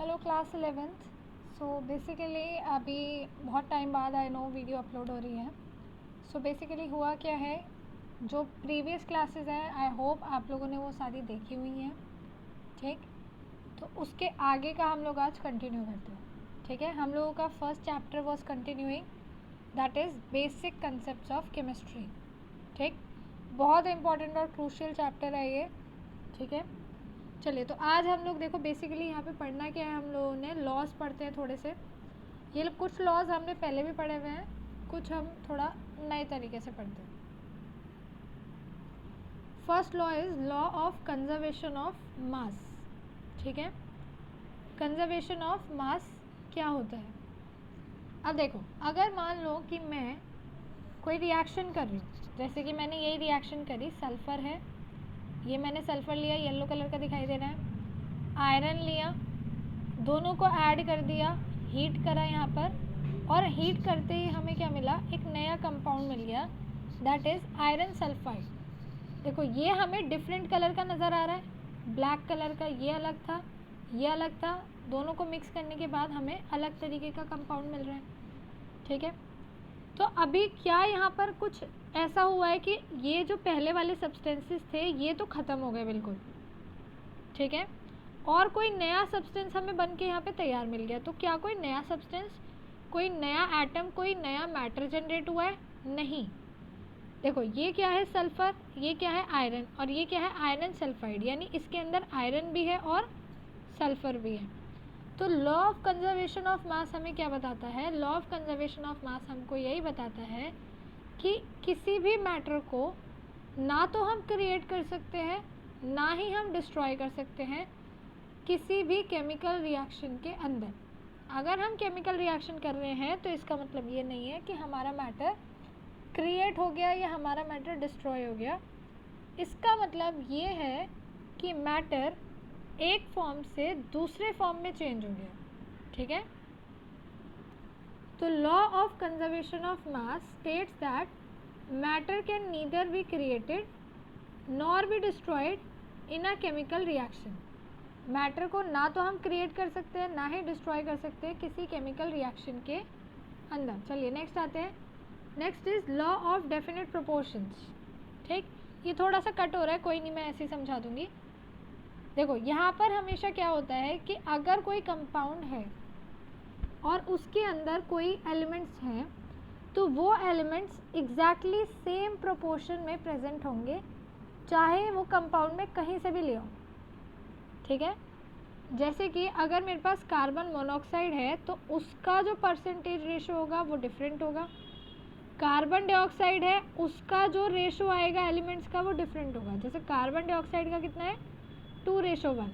Hello class 11th। So basically अभी बहुत time बाद आई नो वीडियो अपलोड हो रही है। सो बेसिकली हुआ क्या है, जो प्रीवियस क्लासेस हैं आई होप आप लोगों ने वो सारी देखी हुई हैं। ठीक, तो उसके आगे का हम लोग आज कंटिन्यू करते हैं। ठीक है, हम लोगों का first chapter was continuing, that is basic concepts of chemistry. ठीक, बहुत इंपॉर्टेंट और क्रूशियल चैप्टर है ये। ठीक है, चलिए तो आज हम लोग देखो बेसिकली यहाँ पे पढ़ना क्या है, हम लोगों ने लॉज पढ़ते हैं थोड़े से। ये लोग कुछ लॉज हमने पहले भी पढ़े हुए हैं, कुछ हम थोड़ा नए तरीके से पढ़ते हैं। First law is law of conservation of mass. ठीक है, कंजर्वेशन ऑफ मास क्या होता है। अब देखो, अगर मान लो कि मैं कोई रिएक्शन कर रही हूँ, जैसे कि मैंने यही रिएक्शन करी, सल्फ़र है, ये मैंने सल्फ़र लिया, येलो कलर का दिखाई दे रहा है, आयरन लिया, दोनों को ऐड कर दिया, हीट करा यहाँ पर, और हीट करते ही हमें क्या मिला, एक नया कंपाउंड मिल गया, दैट इज़ आयरन सल्फाइड। देखो ये हमें डिफरेंट कलर का नज़र आ रहा है, ब्लैक कलर का, ये अलग था, ये अलग था, दोनों को मिक्स करने के बाद हमें अलग तरीके का कंपाउंड मिल रहा है। ठीक है, तो अभी क्या यहाँ पर कुछ ऐसा हुआ है कि ये जो पहले वाले सब्सटेंसेस थे ये तो ख़त्म हो गए बिल्कुल। ठीक है, और कोई नया सब्सटेंस हमें बन के यहाँ पे तैयार मिल गया। तो क्या कोई नया सब्सटेंस, कोई नया एटम, कोई नया मैटर जनरेट हुआ है? नहीं। देखो ये क्या है, सल्फ़र, ये क्या है, आयरन, और ये क्या है, आयरन सल्फाइड, यानी इसके अंदर आयरन भी है और सल्फ़र भी है। तो law of conservation of mass हमें क्या बताता है? Law of conservation of mass हमको यही बताता है कि किसी भी मैटर को ना तो हम क्रिएट कर सकते हैं, ना ही हम डिस्ट्रॉय कर सकते हैं किसी भी केमिकल रिएक्शन के अंदर। अगर हम केमिकल रिएक्शन कर रहे हैं तो इसका मतलब ये नहीं है कि हमारा मैटर क्रिएट हो गया या हमारा मैटर डिस्ट्रॉय हो गया। इसका मतलब ये है कि मैटर एक फॉर्म से दूसरे फॉर्म में चेंज हो गया। ठीक है, तो law of conservation of mass states that matter can neither be created nor be destroyed in a chemical reaction. Matter को ना तो हम क्रिएट कर सकते हैं, ना ही डिस्ट्रॉय कर सकते हैं किसी केमिकल रिएक्शन के अंदर। चलिए नेक्स्ट आते हैं। Next is law of definite proportions. ठीक, ये थोड़ा सा कट हो रहा है, कोई नहीं, मैं ऐसे ही समझा दूंगी। देखो यहाँ पर हमेशा क्या होता है कि अगर कोई कंपाउंड है और उसके अंदर कोई एलिमेंट्स हैं, तो वो एलिमेंट्स एग्जैक्टली सेम प्रोपोर्शन में प्रेजेंट होंगे, चाहे वो कंपाउंड में कहीं से भी ले आओ। ठीक है, जैसे कि अगर मेरे पास कार्बन मोनोऑक्साइड है तो उसका जो परसेंटेज रेशो होगा वो डिफरेंट होगा। कार्बन डाइऑक्साइड है, उसका जो रेशो आएगा एलिमेंट्स का वो डिफरेंट होगा। जैसे कार्बन डाइऑक्साइड का कितना है, 2:1।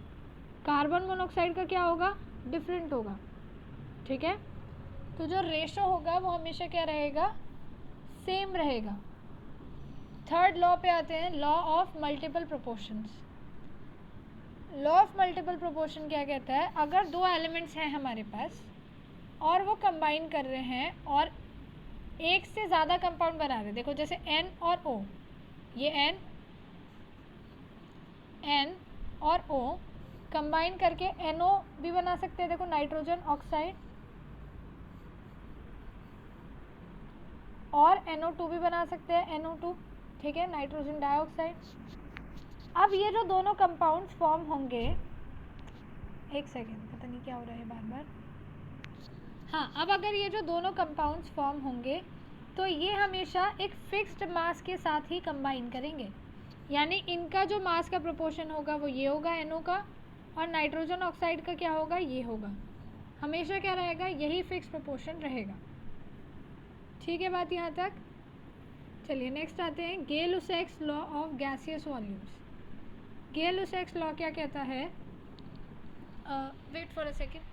कार्बन मोनोऑक्साइड का क्या होगा, डिफरेंट होगा। ठीक है, तो जो रेशो होगा वो हमेशा क्या रहेगा, सेम रहेगा। थर्ड लॉ पे आते हैं, law of multiple proportions. Law of multiple proportion क्या कहता है, अगर दो एलिमेंट्स हैं हमारे पास और वो कंबाइन कर रहे हैं और एक से ज़्यादा कंपाउंड बना रहे हैं, देखो जैसे N और O, ये N और O कंबाइन करके NO भी बना सकते हैं। देखो नाइट्रोजन ऑक्साइड, और NO2 भी बना सकते हैं, NO2। ठीक है, नाइट्रोजन डाइऑक्साइड। अब ये जो दोनों कंपाउंड्स फॉर्म होंगे, एक सेकेंड, पता नहीं क्या हो रहा है बार बार। हाँ, अब अगर ये जो दोनों कंपाउंड्स फॉर्म होंगे तो ये हमेशा एक फिक्स्ड मास के साथ ही कंबाइन करेंगे, यानी इनका जो मास का प्रोपोर्शन होगा वो ये होगा NO का, और नाइट्रोजन ऑक्साइड का क्या होगा, ये होगा। हमेशा क्या रहेगा, यही फिक्स प्रोपोर्शन रहेगा। ठीक है बात यहाँ तक। चलिए नेक्स्ट आते हैं, Gay Lussac's law of gaseous volumes. Gay Lussac's law क्या कहता है, वेट फॉर अ सेकेंड।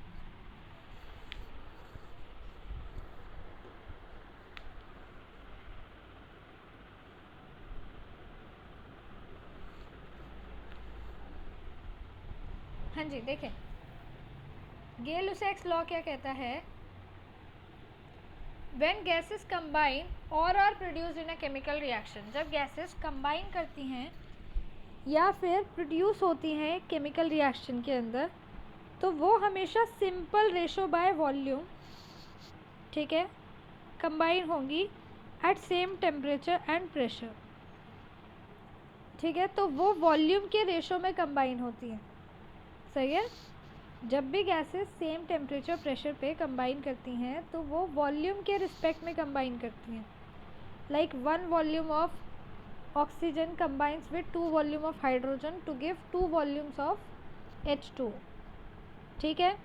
हाँ जी, देखें गेल-लुसैक्स लॉ क्या कहता है, व्हेन गैसेस कंबाइन और are produced in a chemical reaction. जब गैसेस कंबाइन करती हैं या फिर प्रोड्यूस होती हैं केमिकल रिएक्शन के अंदर, तो वो हमेशा सिंपल रेशो बाय वॉल्यूम, ठीक है, कंबाइन होंगी at same temperature and pressure, ठीक है। तो वो वॉल्यूम के रेशो में कंबाइन होती हैं, सही है। जब भी गैसेस सेम टेम्परेचर प्रेशर पे कंबाइन करती हैं तो वो वॉल्यूम के रिस्पेक्ट में कंबाइन करती हैं। Like 1 volume of oxygen combines with 2 volume of hydrogen to give 2 volumes of H2, ठीक है।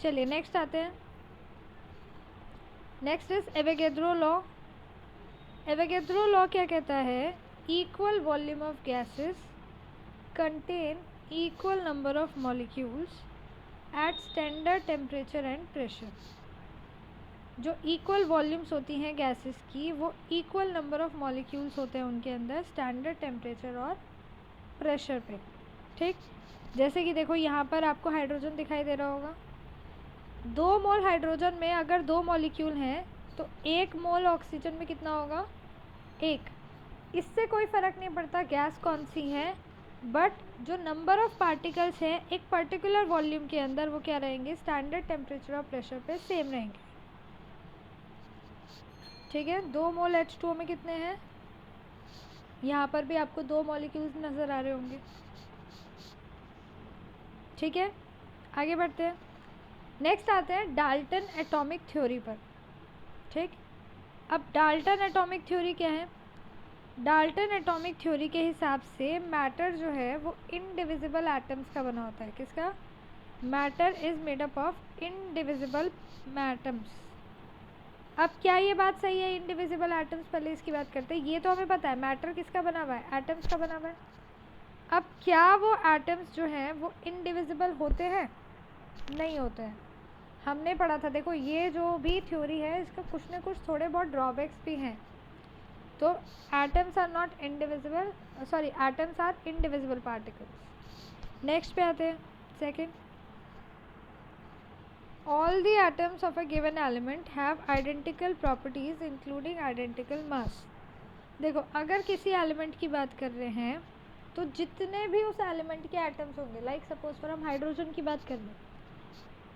चलिए नेक्स्ट आते हैं। Next is Avogadro law. Avogadro law क्या कहता है? Equal volume of gases contain equal number of molecules at standard temperature and pressure. जो equal volumes होती हैं गैसेस की, वो इक्वल नंबर ऑफ मॉलिक्यूल्स होते हैं उनके अंदर स्टैंडर्ड टेम्परेचर और प्रेशर पे, ठीक। जैसे कि देखो यहाँ पर आपको हाइड्रोजन दिखाई दे रहा होगा। 2 मोल हाइड्रोजन में अगर 2 मॉलिक्यूल हैं तो 1 मोल ऑक्सीजन में कितना होगा? 1। इससे कोई फ़र्क नहीं पड़ता गैस कौन सी है, बट जो नंबर ऑफ पार्टिकल्स हैं एक पर्टिकुलर वॉल्यूम के अंदर वो क्या रहेंगे? स्टैंडर्ड टेम्परेचर और प्रेशर पे सेम रहेंगे, ठीक है। 2 मोल H2O में कितने हैं? यहाँ पर भी आपको 2 मॉलिक्यूल्स नज़र आ रहे होंगे, ठीक है। आगे बढ़ते हैं। नेक्स्ट आते हैं डाल्टन एटॉमिक थ्योरी पर, ठीक। अब डाल्टन एटॉमिक थ्योरी क्या है? डाल्टन एटॉमिक थ्योरी के हिसाब से मैटर जो है वो इनडिविजिबल एटम्स का बना होता है। किसका? Matter is made up of indivisible atoms. अब क्या ये बात सही है? इनडिविजिबल एटम्स, पहले इसकी बात करते हैं। ये तो हमें पता है मैटर किसका बना हुआ है? एटम्स का बना हुआ है। अब क्या वो एटम्स जो हैं वो इनडिविजिबल होते हैं? नहीं होते हैं। हमने पढ़ा था, देखो ये जो भी थ्योरी है इसका कुछ ना कुछ थोड़े बहुत ड्रॉबैक्स भी हैं। तो atoms are not indivisible, sorry atoms are indivisible particles. Next पे आते हैं, second, all the atoms of a given element have identical properties including identical mass। देखो अगर किसी एलिमेंट की बात कर रहे हैं तो जितने भी उस एलिमेंट के एटम्स होंगे, लाइक सपोज पर हम हाइड्रोजन की बात कर रहे हैं,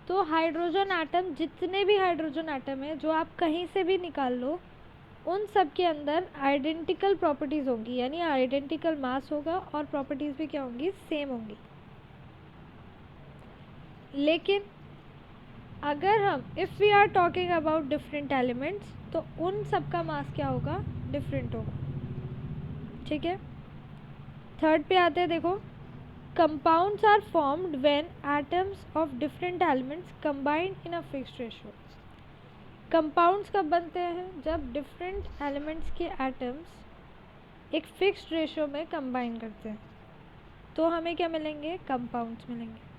तो हाइड्रोजन एटम, जितने भी हाइड्रोजन एटम है जो आप कहीं से भी निकाल लो, उन सब के अंदर आइडेंटिकल प्रॉपर्टीज़ होंगी, यानी आइडेंटिकल मास होगा और प्रॉपर्टीज़ भी क्या होंगी? सेम होंगी। लेकिन अगर हम if we are talking about different elements तो उन सब का मास क्या होगा? डिफरेंट होगा, ठीक है। थर्ड पे आते हैं, देखो compounds are formed when atoms of different elements combined in a fixed ratio. Compounds कब बनते हैं? जब डिफरेंट एलिमेंट्स के एटम्स एक फिक्स्ड रेशियो में कंबाइन करते हैं, तो हमें क्या मिलेंगे? कंपाउंड्स मिलेंगे।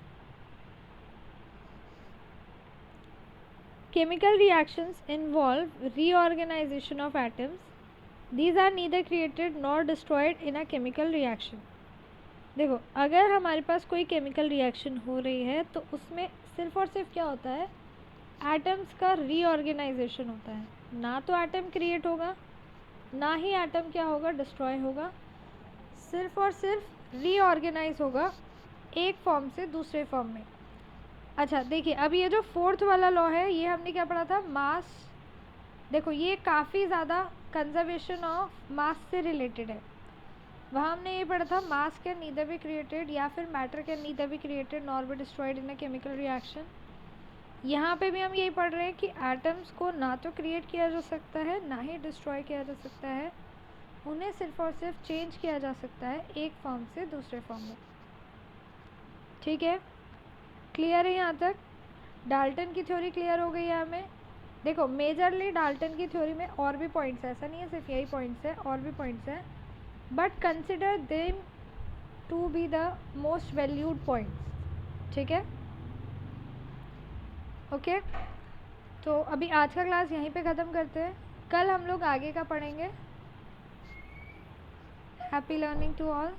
Chemical reactions involve reorganization of atoms. These are neither created nor destroyed in a chemical reaction. देखो अगर हमारे पास कोई केमिकल रिएक्शन हो रही है तो उसमें सिर्फ और सिर्फ क्या होता है? एटम्स का रीऑर्गेनाइजेशन होता है। ना तो एटम क्रिएट होगा, ना ही एटम क्या होगा? डिस्ट्रॉय होगा। सिर्फ और सिर्फ रीऑर्गेनाइज होगा एक फॉर्म से दूसरे फॉर्म में। अच्छा देखिए, अब ये जो फोर्थ वाला लॉ है ये हमने क्या पढ़ा था? मास। देखो ये काफ़ी ज़्यादा कंजर्वेशन ऑफ मास से रिलेटेड है। वहाँ हमने ये पढ़ा था मास कैन नीदर बी क्रिएटेड, या फिर matter can neither be created nor be destroyed in a chemical reaction. यहाँ पे भी हम यही पढ़ रहे हैं कि एटम्स को ना तो क्रिएट किया जा सकता है ना ही डिस्ट्रॉय किया जा सकता है, उन्हें सिर्फ और सिर्फ चेंज किया जा सकता है एक फॉर्म से दूसरे फॉर्म में, ठीक है। क्लियर है यहाँ तक? डाल्टन की थ्योरी क्लियर हो गई है हमें। देखो मेजरली डाल्टन की थ्योरी में और भी पॉइंट्स है, ऐसा नहीं है सिर्फ यही पॉइंट्स है, और भी पॉइंट्स हैं, but consider them to be the most valued points, ठीक है। ओके तो अभी आज का क्लास यहीं पे ख़त्म करते हैं, कल हम लोग आगे का पढ़ेंगे। Happy learning to all.